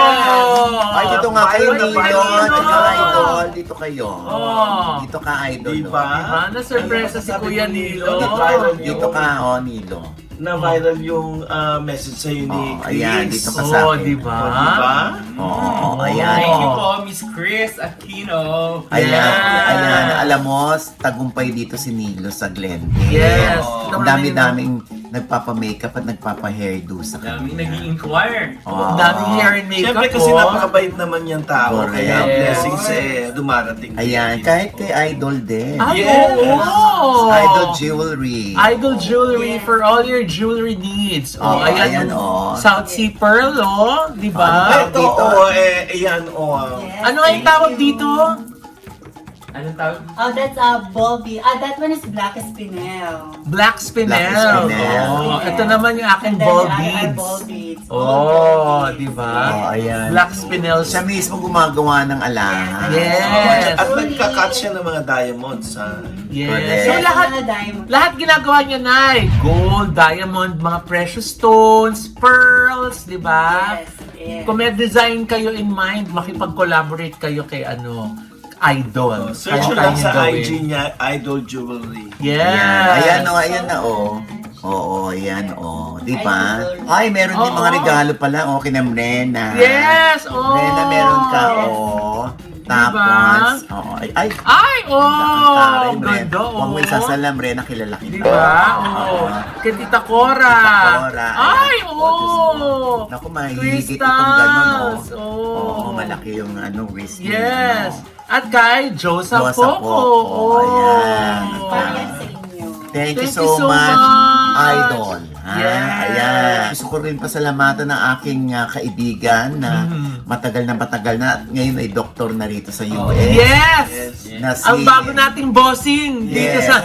[SPEAKER 1] Ay, dito nga kayo,
[SPEAKER 3] Viral na
[SPEAKER 1] Nilo.
[SPEAKER 3] viral.
[SPEAKER 1] Dito ka, idol. Dito kayo.
[SPEAKER 2] Oh.
[SPEAKER 1] Dito ka, idol.
[SPEAKER 3] Diba?
[SPEAKER 2] Diba? Na-surpresa si Kuya Nilo.
[SPEAKER 1] Dito ka, Nilo.
[SPEAKER 3] Na-viral yung message sa'yo ni Chris.
[SPEAKER 1] Ayan, dito ka sa
[SPEAKER 2] Oh,
[SPEAKER 1] akin.
[SPEAKER 2] diba?
[SPEAKER 3] Diba?
[SPEAKER 1] Oo, ayan.
[SPEAKER 7] Thank you po, Miss Chris Aquino.
[SPEAKER 1] Ayan,
[SPEAKER 2] Yes.
[SPEAKER 1] ayan. Alam mo, tagumpay dito si Nilo sa Glendale.
[SPEAKER 2] Yes.
[SPEAKER 1] Ang dami-daming nagpapa-makeup at nagpapa-hairdo sa
[SPEAKER 7] Daming
[SPEAKER 1] kanya.
[SPEAKER 7] nag-i-inquire.
[SPEAKER 1] Oo.
[SPEAKER 2] Daming hair and makeup
[SPEAKER 3] Siyempre kasi
[SPEAKER 2] po.
[SPEAKER 3] napakabait naman yung tao.
[SPEAKER 1] Correct.
[SPEAKER 3] Kaya
[SPEAKER 2] Yes.
[SPEAKER 3] blessings dumarating.
[SPEAKER 1] Ayan, kahit kay Idol din.
[SPEAKER 2] Ay,
[SPEAKER 3] Yes.
[SPEAKER 2] oo.
[SPEAKER 1] Idol Jewelry.
[SPEAKER 2] Idol Jewelry for all your jewelry needs. Oh,
[SPEAKER 1] Oo,
[SPEAKER 2] ayan,
[SPEAKER 1] ayan, oh.
[SPEAKER 2] South Sea Pearl, oh. Di
[SPEAKER 1] Ano
[SPEAKER 2] ba?
[SPEAKER 1] ba?
[SPEAKER 3] Ito,
[SPEAKER 1] Dito.
[SPEAKER 3] ayan,
[SPEAKER 2] Ano ay tawag dito?
[SPEAKER 7] Anong tawag?
[SPEAKER 8] Oh, that's ball bead. That one is black spinel.
[SPEAKER 2] Black Spinel.
[SPEAKER 1] Black Spinel.
[SPEAKER 2] Oh, ito naman yung aking
[SPEAKER 8] And then
[SPEAKER 2] ball
[SPEAKER 8] the other are
[SPEAKER 2] beads.
[SPEAKER 8] ball beads.
[SPEAKER 2] Oh, di ba?
[SPEAKER 1] Oh, ayan.
[SPEAKER 2] Black Spinel.
[SPEAKER 1] Siya mismo gumagawa ng alahas.
[SPEAKER 2] Yes.
[SPEAKER 3] At nagka-cut siya ng mga diamonds.
[SPEAKER 2] Yes.
[SPEAKER 1] Correct.
[SPEAKER 2] So
[SPEAKER 8] Yes,
[SPEAKER 2] lahat
[SPEAKER 8] mga diamond.
[SPEAKER 2] lahat ginagawa niya na gold, diamond, mga precious stones, pearls, di ba?
[SPEAKER 8] Yes, yes.
[SPEAKER 2] Kung may design kayo in mind, makipag-collaborate kayo kay Idol.
[SPEAKER 3] Search
[SPEAKER 2] Ano
[SPEAKER 3] lang
[SPEAKER 2] kayang
[SPEAKER 3] sa
[SPEAKER 2] gawin?
[SPEAKER 3] IG niya, Idol Jewelry.
[SPEAKER 2] Yes.
[SPEAKER 1] Ayan, ayan na, Oo, ayan, Di ba?
[SPEAKER 8] Idol.
[SPEAKER 1] Ay, meron din mga
[SPEAKER 2] Oo.
[SPEAKER 1] regalo pala, kina Mrena.
[SPEAKER 2] Yes! Oh!
[SPEAKER 1] Mrena, meron ka, Tapos, ay,
[SPEAKER 2] Ay! Oh!
[SPEAKER 1] ang taray,
[SPEAKER 2] Ganda, oh!
[SPEAKER 1] Huwag mo isasalam, Mrena, kilala
[SPEAKER 2] Di
[SPEAKER 1] kita.
[SPEAKER 2] ba? Oh! Kay Tita Cora!
[SPEAKER 1] Tita Cora.
[SPEAKER 2] Ay!
[SPEAKER 1] Oh,
[SPEAKER 2] Oh!
[SPEAKER 1] Naku, mahihigit itong gano'n,
[SPEAKER 2] Crystals! Oh!
[SPEAKER 1] Oo, malaki yung wrist niya.
[SPEAKER 2] Yes! At kay Joseph
[SPEAKER 1] Joseph
[SPEAKER 2] Poco!
[SPEAKER 1] Poco, ayan.
[SPEAKER 8] Para yan sa inyo.
[SPEAKER 1] Thank you
[SPEAKER 2] Thank
[SPEAKER 1] so
[SPEAKER 2] you so
[SPEAKER 1] much,
[SPEAKER 2] much.
[SPEAKER 1] Idol.
[SPEAKER 2] Yes.
[SPEAKER 1] Ayan. Gusto ko rin pasalamatan ng aking kaibigan na matagal na at ngayon ay doktor na rito sa US.
[SPEAKER 2] Yes!
[SPEAKER 1] Na
[SPEAKER 2] Ang bago nating bossing dito
[SPEAKER 1] Yes.
[SPEAKER 2] sa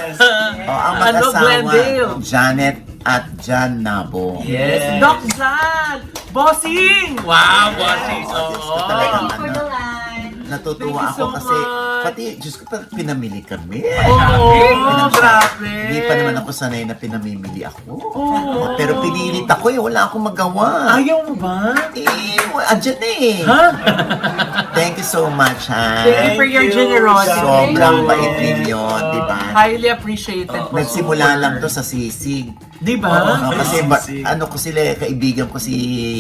[SPEAKER 1] Ang mag-asawa,
[SPEAKER 2] Glendale.
[SPEAKER 1] Janet at Jan Nabo.
[SPEAKER 2] Yes, Doc Jan! Bossing! Wow, bossing! Oo.
[SPEAKER 1] Talaga,
[SPEAKER 8] Thank you for the line.
[SPEAKER 1] Natutuwa
[SPEAKER 2] Thank you so
[SPEAKER 1] ako kasi,
[SPEAKER 2] much.
[SPEAKER 1] pati, Diyos ko, pinamili kami.
[SPEAKER 2] Oo, grabe.
[SPEAKER 1] Hindi pa naman ako sanay na pinamimili ako.
[SPEAKER 2] Oo.
[SPEAKER 1] Pero pinilit ako wala akong magawa.
[SPEAKER 2] Ayaw mo ba?
[SPEAKER 1] Andyan na eh.
[SPEAKER 2] Ha?
[SPEAKER 1] Thank you so much, ha?
[SPEAKER 2] Thank you for your generosity.
[SPEAKER 1] Sobrang bait ninyo, di ba?
[SPEAKER 2] Highly appreciated po.
[SPEAKER 1] Nagsimula lang to sa sisig.
[SPEAKER 2] Di ba?
[SPEAKER 1] Kasi
[SPEAKER 3] Sisig.
[SPEAKER 1] ano ko sila, kaibigan ko si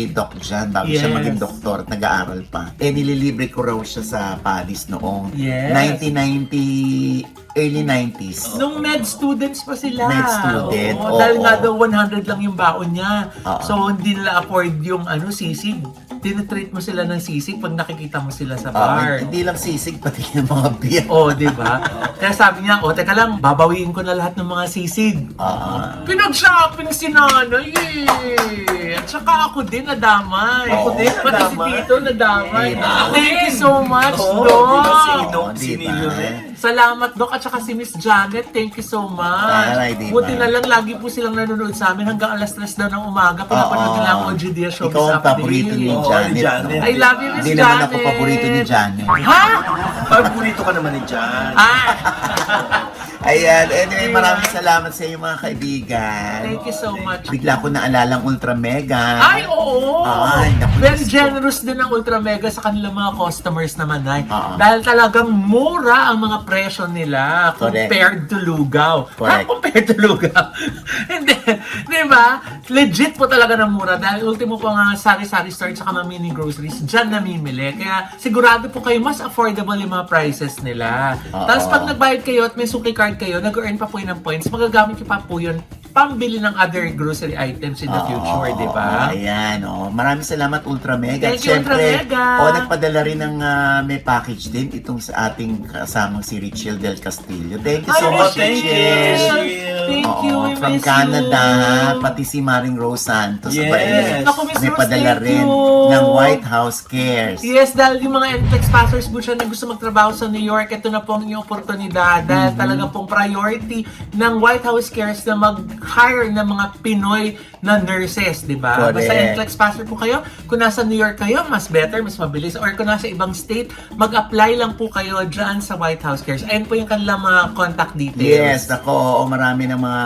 [SPEAKER 1] Doc Jan bago siya
[SPEAKER 2] Yes.
[SPEAKER 1] maging doktor, nag-aaral pa. Nililibre ko raw siya sa Paris noong
[SPEAKER 2] Yes.
[SPEAKER 1] 1990, early 90s.
[SPEAKER 2] Nung med students pa sila.
[SPEAKER 1] Med student,
[SPEAKER 2] Oo, dahil
[SPEAKER 1] oo.
[SPEAKER 2] nga daw 100 lang yung baon niya.
[SPEAKER 1] Oo.
[SPEAKER 2] So, hindi nila afford yung sisig. Tinitreat mo sila ng sisig pag nakikita mo sila sa
[SPEAKER 1] Ah,
[SPEAKER 2] bar.
[SPEAKER 1] hindi lang sisig, pati yung mga beer.
[SPEAKER 2] Oh, di ba? Kaya sabi niya, teka lang, babawiin ko na lahat ng mga sisig. Pinag-shopping si nanay eh. At saka ako din nadamay.
[SPEAKER 1] Ako din
[SPEAKER 2] Pati si
[SPEAKER 3] nadamay.
[SPEAKER 2] Tito nadamay.
[SPEAKER 1] Diba?
[SPEAKER 2] Thank you so much,
[SPEAKER 3] Oo,
[SPEAKER 2] Doc.
[SPEAKER 3] di ba si Doc,
[SPEAKER 1] Diba?
[SPEAKER 3] sinilo rin?
[SPEAKER 2] Salamat, Doc, at saka si Miss Janet. Thank you so much.
[SPEAKER 1] Taray, diba?
[SPEAKER 2] Buti na lang, lagi po silang nanonood sa amin hanggang alas 3 daw ng umaga. Pinapanood
[SPEAKER 1] Oo.
[SPEAKER 2] nila ang OGDS show.
[SPEAKER 1] Ikaw ang paborito ni
[SPEAKER 3] Oo,
[SPEAKER 1] Janet.
[SPEAKER 3] ni Janet.
[SPEAKER 1] no?
[SPEAKER 2] I love you, Miss
[SPEAKER 1] Hindi
[SPEAKER 2] Janet.
[SPEAKER 1] naman ako paborito ni Janet.
[SPEAKER 2] Ha?
[SPEAKER 3] Paborito ka naman ni Jan.
[SPEAKER 2] Ah!
[SPEAKER 1] Ayan, anyway, maraming salamat sa iyo mga kaibigan.
[SPEAKER 2] Thank you so much.
[SPEAKER 1] Bigla ko naalalang Ultra Mega.
[SPEAKER 2] Ay, oo!
[SPEAKER 1] Ay, naku,
[SPEAKER 2] Very
[SPEAKER 1] Diyos ko.
[SPEAKER 2] generous din ang Ultra Mega sa kanilang mga customers naman, ay.
[SPEAKER 1] Oo.
[SPEAKER 2] Dahil talagang mura ang mga presyo nila
[SPEAKER 1] Correct.
[SPEAKER 2] compared to Lugaw.
[SPEAKER 1] Correct.
[SPEAKER 2] Compared to Lugaw. Hindi. Di ba? Legit po talaga ng mura. Dahil ultimo po nga sari-sari store at mga mini groceries, dyan namimili. Kaya sigurado po kayo, mas affordable yung mga prices nila.
[SPEAKER 1] Oo.
[SPEAKER 2] Tapos pag nagbayad kayo at may suki card kayo, nag-earn pa po yun ng points, magagamit nyo pa po yun pambili ng other grocery items in the future, di ba?
[SPEAKER 1] Ayan, maraming salamat Ultra Mega.
[SPEAKER 2] Thank you, Ultra Mega.
[SPEAKER 1] Nagpadala rin ng may package din itong sa ating kasamang si Richel Del Castillo. Thank you so
[SPEAKER 2] Ay,
[SPEAKER 1] much,
[SPEAKER 3] thank you,
[SPEAKER 1] Richel.
[SPEAKER 3] Richel.
[SPEAKER 2] Thank you, we
[SPEAKER 1] From
[SPEAKER 2] miss
[SPEAKER 1] Canada,
[SPEAKER 2] you.
[SPEAKER 1] pati si Maring Rose Santos.
[SPEAKER 3] Yes.
[SPEAKER 1] Abay,
[SPEAKER 2] Naku, Miss
[SPEAKER 1] may
[SPEAKER 2] Rose,
[SPEAKER 1] padala
[SPEAKER 2] thank
[SPEAKER 1] rin
[SPEAKER 2] you.
[SPEAKER 1] ng White House Cares.
[SPEAKER 2] Yes, dahil yung mga NCLEX passers po siya na gusto magtrabaho sa New York, ito na po ang inyong oportunidad. Dahil talaga pong priority ng White House Cares na mag-hire ng mga Pinoy na nurses, di ba?
[SPEAKER 1] Correct.
[SPEAKER 2] Basta NCLEX passer po kayo, kung nasa New York kayo, mas better, mas mabilis. Or kung nasa ibang state, mag-apply lang po kayo dyan sa White House Cares. Ayan po yung kanilang mga contact details.
[SPEAKER 1] Yes, ako, marami ng mga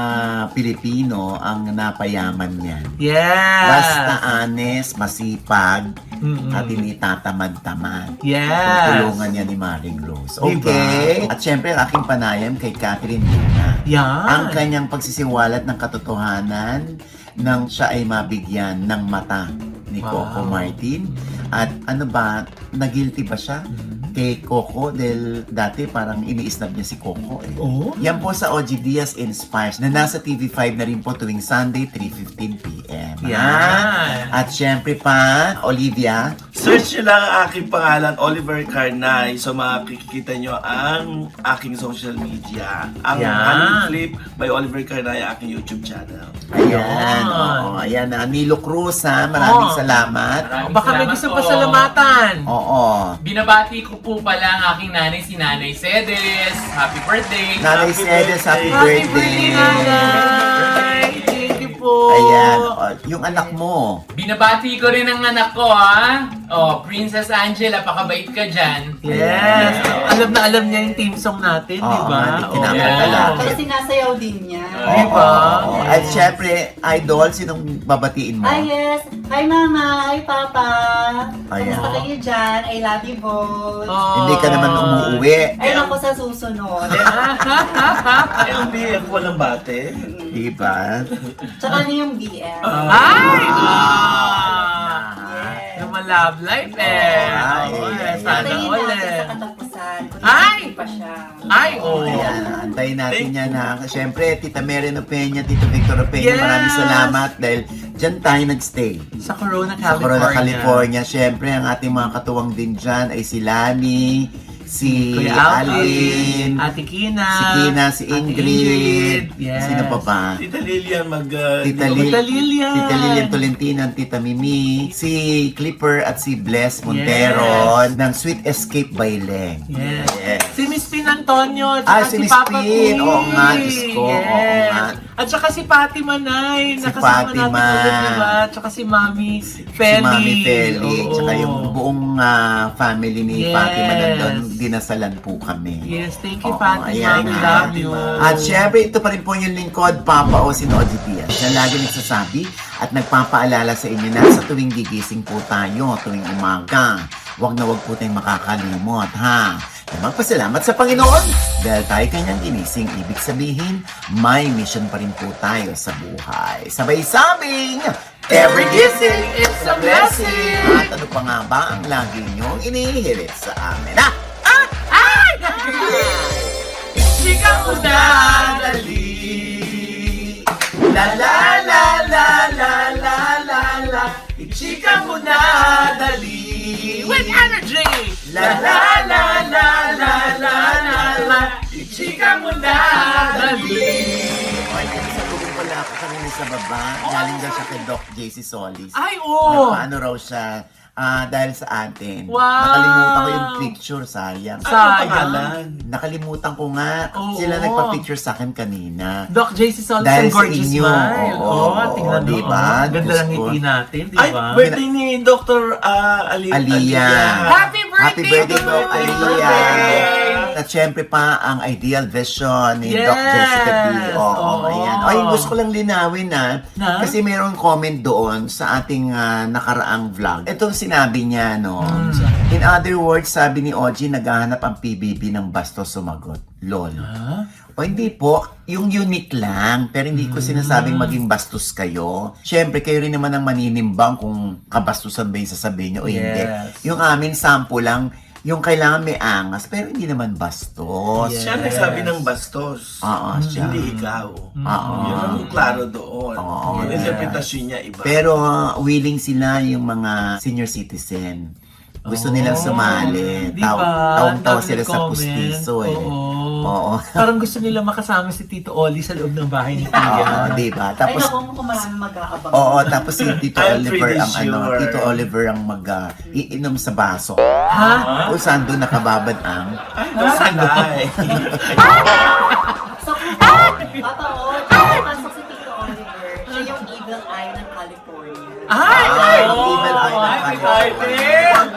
[SPEAKER 1] Pilipino ang napayaman niyan.
[SPEAKER 2] Yes!
[SPEAKER 1] Basta honest, masipag,
[SPEAKER 2] Mm-mm.
[SPEAKER 1] at hindi tatamad-tamad.
[SPEAKER 2] Yes!
[SPEAKER 1] Tulungan niya ni Maring Rose.
[SPEAKER 2] Diba?
[SPEAKER 1] Okay? At syempre, ang aking panayam kay Catherine Luna.
[SPEAKER 2] Yan!
[SPEAKER 1] Ang kanyang pagsisiwalat ng katotohanan nang siya ay mabigyan ng mata ni Coco
[SPEAKER 2] Wow.
[SPEAKER 1] Martin. At ano ba, nagilty ba siya kay Coco dahil dati parang iniisnab niya si Coco eh.
[SPEAKER 2] Oh?
[SPEAKER 1] Yan po sa OG Diaz Inspires na nasa TV5 na rin po tuwing Sunday 3:15 p.m.
[SPEAKER 2] Yan!
[SPEAKER 1] At syempre pa, Olivia,
[SPEAKER 3] Search nyo lang ang aking pangalan, Oliver Carnay. So makikita nyo ang aking social media. Ang
[SPEAKER 2] Yan.
[SPEAKER 3] Honey Flip by Oliver Carnay, aking YouTube channel.
[SPEAKER 1] ayan, oo, ayan na. Nilo Cruz ha, maraming
[SPEAKER 2] Oh.
[SPEAKER 1] salamat.
[SPEAKER 2] Baka may
[SPEAKER 7] Salamat
[SPEAKER 2] gusto
[SPEAKER 7] po.
[SPEAKER 2] pasalamatan.
[SPEAKER 1] Oo.
[SPEAKER 7] Binabati ko po pala ang aking nanay, si Nanay Cedes. Happy birthday!
[SPEAKER 1] Nanay
[SPEAKER 3] Happy
[SPEAKER 1] Cedes, happy
[SPEAKER 2] Happy
[SPEAKER 1] birthday.
[SPEAKER 2] birthday, Nanay! Thank you po!
[SPEAKER 1] Ayan, yung anak mo.
[SPEAKER 7] Binabati ko rin ang anak ko, ha? Oh, Princess Angela, pakabait ka dyan.
[SPEAKER 2] Yes! Alam na alam niya yung team song natin,
[SPEAKER 1] Oo,
[SPEAKER 2] di ba?
[SPEAKER 1] nga, kinakanta
[SPEAKER 2] Oo.
[SPEAKER 1] natin.
[SPEAKER 8] Tapos sinasayaw din niya.
[SPEAKER 2] Di ba?
[SPEAKER 1] Oo. At syempre, idol, sinong babatiin mo?
[SPEAKER 8] Ah, yes. Hi, Mama. Hi, Papa.
[SPEAKER 1] Ayan.
[SPEAKER 8] Kamusta kayo dyan? I love you both.
[SPEAKER 2] Oh.
[SPEAKER 1] Hindi ka naman umuuwi.
[SPEAKER 8] Ay, ako sa susunod.
[SPEAKER 3] Ay, ang BF, walang bate.
[SPEAKER 1] Diba?
[SPEAKER 8] Tsaka ano yung BM?
[SPEAKER 2] Ay!
[SPEAKER 8] Yes.
[SPEAKER 2] Yung love life eh.
[SPEAKER 1] Ay,
[SPEAKER 2] Oo,
[SPEAKER 1] ay,
[SPEAKER 2] sana
[SPEAKER 8] Antayin natin
[SPEAKER 2] ulit.
[SPEAKER 8] sa katapusan. Kung
[SPEAKER 2] Ay!
[SPEAKER 8] hindi pa siya.
[SPEAKER 2] Ay, oh.
[SPEAKER 1] Ayan, antayin natin yan ha. Siyempre, Tita Meren Opeña, Tito Victor Opeña,
[SPEAKER 2] Yes!
[SPEAKER 1] maraming salamat dahil dyan tayo nagstay.
[SPEAKER 2] Sa Corona,
[SPEAKER 1] Sa
[SPEAKER 2] California.
[SPEAKER 1] Corona, California. Siyempre, ang ating mga katuwang din dyan ay si Lani, si
[SPEAKER 2] Kuya
[SPEAKER 1] Alvin,
[SPEAKER 2] Alvin, Ate Kina,
[SPEAKER 1] si Kina, si
[SPEAKER 2] Ate
[SPEAKER 1] Ingrid.
[SPEAKER 2] Yes.
[SPEAKER 1] Sino pa ba?
[SPEAKER 3] Tita Lilian
[SPEAKER 1] Tita
[SPEAKER 2] Tita Lilian.
[SPEAKER 1] Tita Lilian Tolentino, Tita Mimi, si Clipper at si Bless Montero ng Sweet Escape by Leng.
[SPEAKER 2] Yes.
[SPEAKER 1] Yes.
[SPEAKER 2] Si Miss Pina Queen Antonio, at
[SPEAKER 1] Ah,
[SPEAKER 2] saka
[SPEAKER 1] si
[SPEAKER 2] si
[SPEAKER 1] Miss
[SPEAKER 2] Papa
[SPEAKER 1] Queen.
[SPEAKER 2] Queen.
[SPEAKER 1] Oo nga, Diyos ko. Oo nga.
[SPEAKER 2] At saka si Pati Manay,
[SPEAKER 1] Si
[SPEAKER 2] nakasama
[SPEAKER 1] Pati
[SPEAKER 2] natin
[SPEAKER 1] Ma.
[SPEAKER 2] ulit, diba? At saka si Mami
[SPEAKER 1] Si
[SPEAKER 2] Feli.
[SPEAKER 1] Mami Feli.
[SPEAKER 2] Oo.
[SPEAKER 1] Tsaka yung buong family ni
[SPEAKER 2] Yes.
[SPEAKER 1] Fatima nandun, dinasalan po kami.
[SPEAKER 2] Yes, thank you,
[SPEAKER 1] Oo,
[SPEAKER 2] Pati,
[SPEAKER 1] ayan
[SPEAKER 2] Mami.
[SPEAKER 1] nga.
[SPEAKER 2] Love you.
[SPEAKER 1] At syempre, ito pa rin po yung lingkod, Papa O Sinodi Diaz, na lagi nagsasabi at nagpapaalala sa inyo na sa tuwing gigising po tayo, tuwing umaga, wag na wag po tayong makakalimot, ha? Na magpasalamat sa Panginoon dahil tayo kanyang ginising. Ibig sabihin, may mission pa rin po tayo sa buhay. Sabay sabing, every gising is a blessing! At ano pa nga ba ang lagi niyong inihirit sa amin? Chika mo na, dali. La la la la la la la la. Ichika mo na, dali.
[SPEAKER 2] With energy!
[SPEAKER 1] La la la la la la la la. Ichika mo na, dali. Ay, sa tulong pala ako kanina sa baba. Galing daw siya kay Doc JC Solis.
[SPEAKER 2] Ay, oo!
[SPEAKER 1] Paano raw siya dahil sa atin.
[SPEAKER 2] Wow!
[SPEAKER 1] Nakalimutan ko yung picture, sayang.
[SPEAKER 2] Sayang.
[SPEAKER 3] Ano pangalan?
[SPEAKER 1] Nakalimutan ko nga.
[SPEAKER 2] Oo.
[SPEAKER 1] Sila nagpa-picture sa akin kanina.
[SPEAKER 2] Doc JC Solis
[SPEAKER 1] Dahil
[SPEAKER 2] and
[SPEAKER 1] sa
[SPEAKER 2] Gorgeous
[SPEAKER 1] inyo.
[SPEAKER 2] Smile.
[SPEAKER 1] Oo,
[SPEAKER 2] Oo, tingnan mo.
[SPEAKER 1] diba?
[SPEAKER 2] Oo. Ganda
[SPEAKER 1] Diyos
[SPEAKER 2] lang
[SPEAKER 1] ko.
[SPEAKER 2] ngiti natin, di
[SPEAKER 3] Ay,
[SPEAKER 2] ba?
[SPEAKER 3] birthday ni Dr.
[SPEAKER 1] Aliyah.
[SPEAKER 2] Happy
[SPEAKER 1] Happy birthday, Doc
[SPEAKER 3] Happy
[SPEAKER 1] Aliyah.
[SPEAKER 3] birthday.
[SPEAKER 1] At syempre pa, ang ideal vision ni
[SPEAKER 2] Yes.
[SPEAKER 1] Doc Jessica D. Oo,
[SPEAKER 2] Oo.
[SPEAKER 1] ayan. Ay, gusto ko lang linawin
[SPEAKER 2] Na?
[SPEAKER 1] kasi mayroong comment doon sa ating nakaraang vlog. Ito sinabi niya, no? In other words, sabi ni Oji, naghahanap ang PBB ng bastos sumagot. LOL. O hindi po, yung unique lang. Pero hindi ko sinasabing maging bastos kayo. Siyempre, kayo rin naman ang maninimbang kung kabastusan ba yung sasabihin nyo o hindi.
[SPEAKER 2] Yes.
[SPEAKER 1] Yung amin, sample lang, yung kailangan may angas, pero hindi naman bastos.
[SPEAKER 2] Yes.
[SPEAKER 3] Siya nagsabi ng bastos.
[SPEAKER 1] Oo, siya.
[SPEAKER 3] Hindi ikaw.
[SPEAKER 1] Oo.
[SPEAKER 3] Yun ang klaro doon.
[SPEAKER 1] Oo,
[SPEAKER 3] Yung
[SPEAKER 1] yes.
[SPEAKER 3] interpretasyon niya iba.
[SPEAKER 1] Pero willing sila yung mga senior citizen. Gusto nilang sumali.
[SPEAKER 2] Di ba?
[SPEAKER 1] Tawang-tawa
[SPEAKER 2] Dami
[SPEAKER 1] sila sa
[SPEAKER 2] nag-comment.
[SPEAKER 1] pustiso eh.
[SPEAKER 2] Oo. Parang gusto nila makasama si Tito Oli sa loob ng bahay ni Tia.
[SPEAKER 1] Oo, di ba?
[SPEAKER 8] Ay,
[SPEAKER 1] Tapos,
[SPEAKER 8] naku, kung marami mag-aabang.
[SPEAKER 1] oo, tapos si Tito
[SPEAKER 3] I'm
[SPEAKER 1] Oliver
[SPEAKER 3] pretty
[SPEAKER 1] ang
[SPEAKER 3] sure.
[SPEAKER 1] Tito Oliver ang iinom sa baso.
[SPEAKER 2] Ha?
[SPEAKER 1] Kung saan doon nakababad ang
[SPEAKER 3] Ay, sanay.
[SPEAKER 8] So, totoo, pasok si Tito Oliver. Siya yung evil eye ng California.
[SPEAKER 2] Ay!
[SPEAKER 1] Evil eye ng
[SPEAKER 2] Happy
[SPEAKER 1] California.
[SPEAKER 2] birthday!
[SPEAKER 3] Pag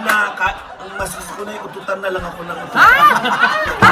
[SPEAKER 3] mas gusto ko na yung ututan na lang ako ng ututan.